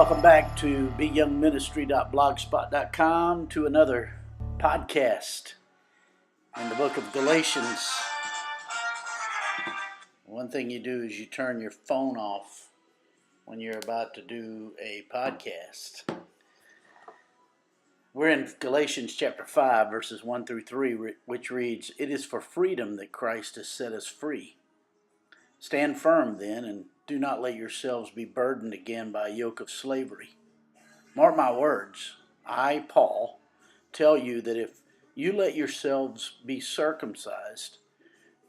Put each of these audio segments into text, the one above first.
Welcome back to beyoungministry.blogspot.com to another podcast in the book of Galatians. One thing you do is you turn your phone off when you're about to do a podcast. We're in Galatians chapter 5, verses 1 through 3, which reads, "It is for freedom that Christ has set us free. Stand firm then, and do not let yourselves be burdened again by a yoke of slavery. Mark my words, I, Paul, tell you that if you let yourselves be circumcised,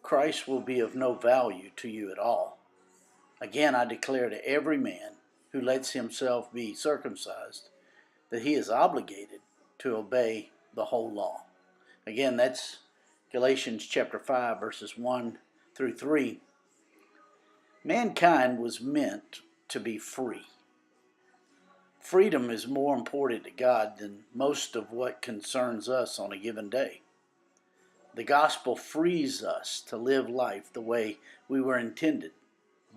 Christ will be of no value to you at all. Again, I declare to every man who lets himself be circumcised that he is obligated to obey the whole law." Again, that's Galatians chapter 5, verses 1 through 3. Mankind was meant to be free. Freedom is more important to God than most of what concerns us on a given day. The gospel frees us to live life the way we were intended,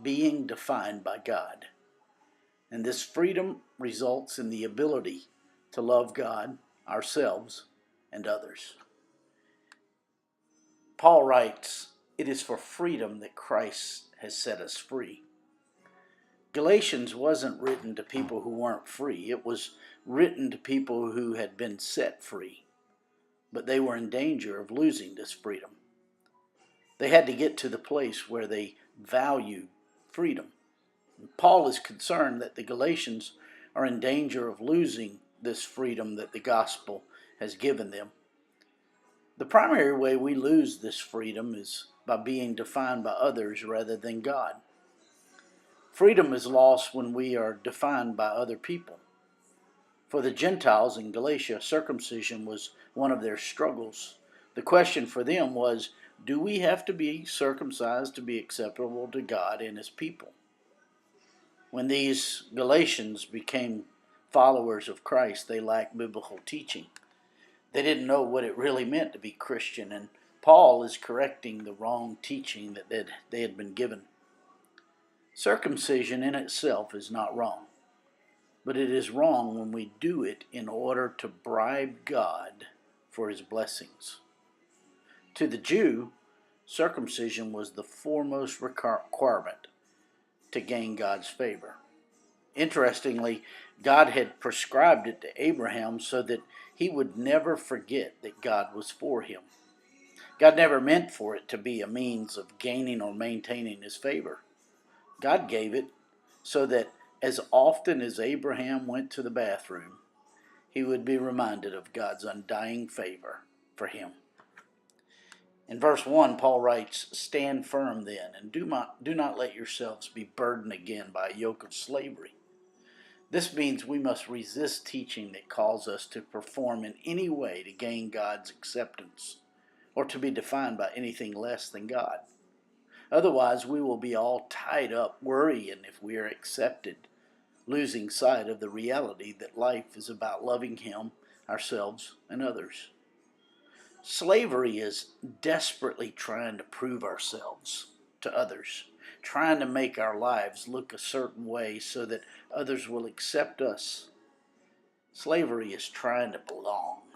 being defined by God. And this freedom results in the ability to love God, ourselves, and others. Paul writes, "It is for freedom that Christ has set us free." Galatians wasn't written to people who weren't free. It was written to people who had been set free, but they were in danger of losing this freedom. They had to get to the place where they valued freedom. Paul is concerned that the Galatians are in danger of losing this freedom that the gospel has given them. The primary way we lose this freedom is by being defined by others rather than God. Freedom is lost when we are defined by other people. For the Gentiles in Galatia, circumcision was one of their struggles. The question for them was, do we have to be circumcised to be acceptable to God and His people? When these Galatians became followers of Christ, they lacked biblical teaching. They didn't know what it really meant to be Christian, and Paul is correcting the wrong teaching that they had been given. Circumcision in itself is not wrong, but it is wrong when we do it in order to bribe God for His blessings. To the Jew, circumcision was the foremost requirement to gain God's favor. Interestingly, God had prescribed it to Abraham so that he would never forget that God was for him. God never meant for it to be a means of gaining or maintaining His favor. God gave it so that as often as Abraham went to the bathroom, he would be reminded of God's undying favor for him. In verse 1, Paul writes, "Stand firm then, and do not let yourselves be burdened again by a yoke of slavery." This means we must resist teaching that calls us to perform in any way to gain God's acceptance, or to be defined by anything less than God. Otherwise, we will be all tied up worrying if we are accepted, losing sight of the reality that life is about loving Him, ourselves, and others. Slavery is desperately trying to prove ourselves to others, trying to make our lives look a certain way so that others will accept us. Slavery is trying to belong.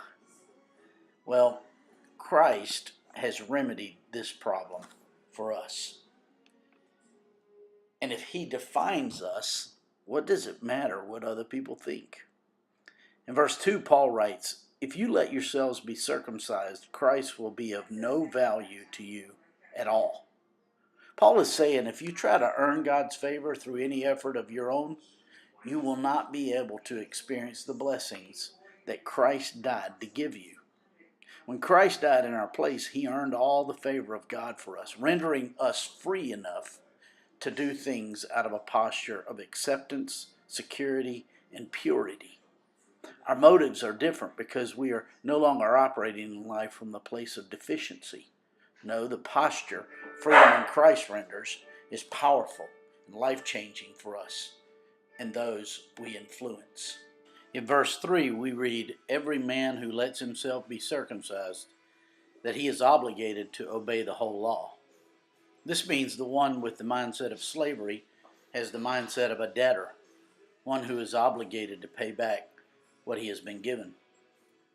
Well, Christ has remedied this problem for us. And if He defines us, what does it matter what other people think? In verse 2, Paul writes, "If you let yourselves be circumcised, Christ will be of no value to you at all." Paul is saying if you try to earn God's favor through any effort of your own, you will not be able to experience the blessings that Christ died to give you. When Christ died in our place, He earned all the favor of God for us, rendering us free enough to do things out of a posture of acceptance, security, and purity. Our motives are different because we are no longer operating in life from the place of deficiency. No, the posture freedom in Christ renders is powerful and life-changing for us and those we influence. In verse 3, we read, "Every man who lets himself be circumcised, that he is obligated to obey the whole law." This means the one with the mindset of slavery has the mindset of a debtor. one who is obligated to pay back what he has been given.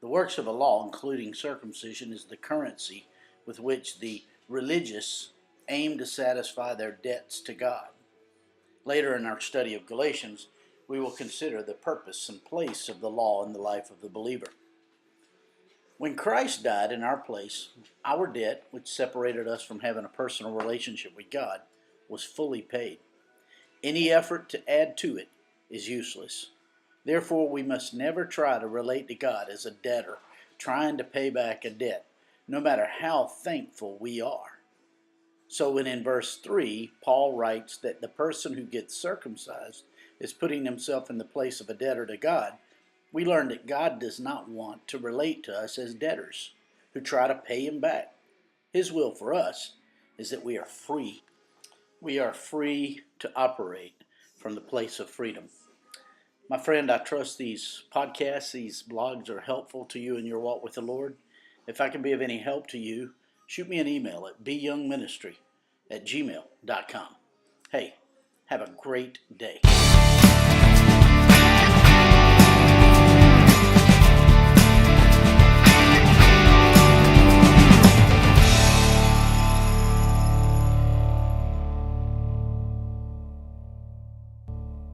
The works of the law, including circumcision, is the currency with which the religious aim to satisfy their debts to God. Later in our study of Galatians, we will consider the purpose and place of the law in the life of the believer. When Christ died in our place, our debt, which separated us from having a personal relationship with God, was fully paid. Any effort to add to it is useless. Therefore, we must never try to relate to God as a debtor trying to pay back a debt, no matter how thankful we are. So when in verse 3, Paul writes that the person who gets circumcised is putting himself in the place of a debtor to God, we learn that God does not want to relate to us as debtors who try to pay him back. His will for us is that we are free. We are free to operate from the place of freedom. My friend, I trust these podcasts, these blogs are helpful to you in your walk with the Lord. If I can be of any help to you, shoot me an email at beyoungministry@gmail.com. Hey, have a great day.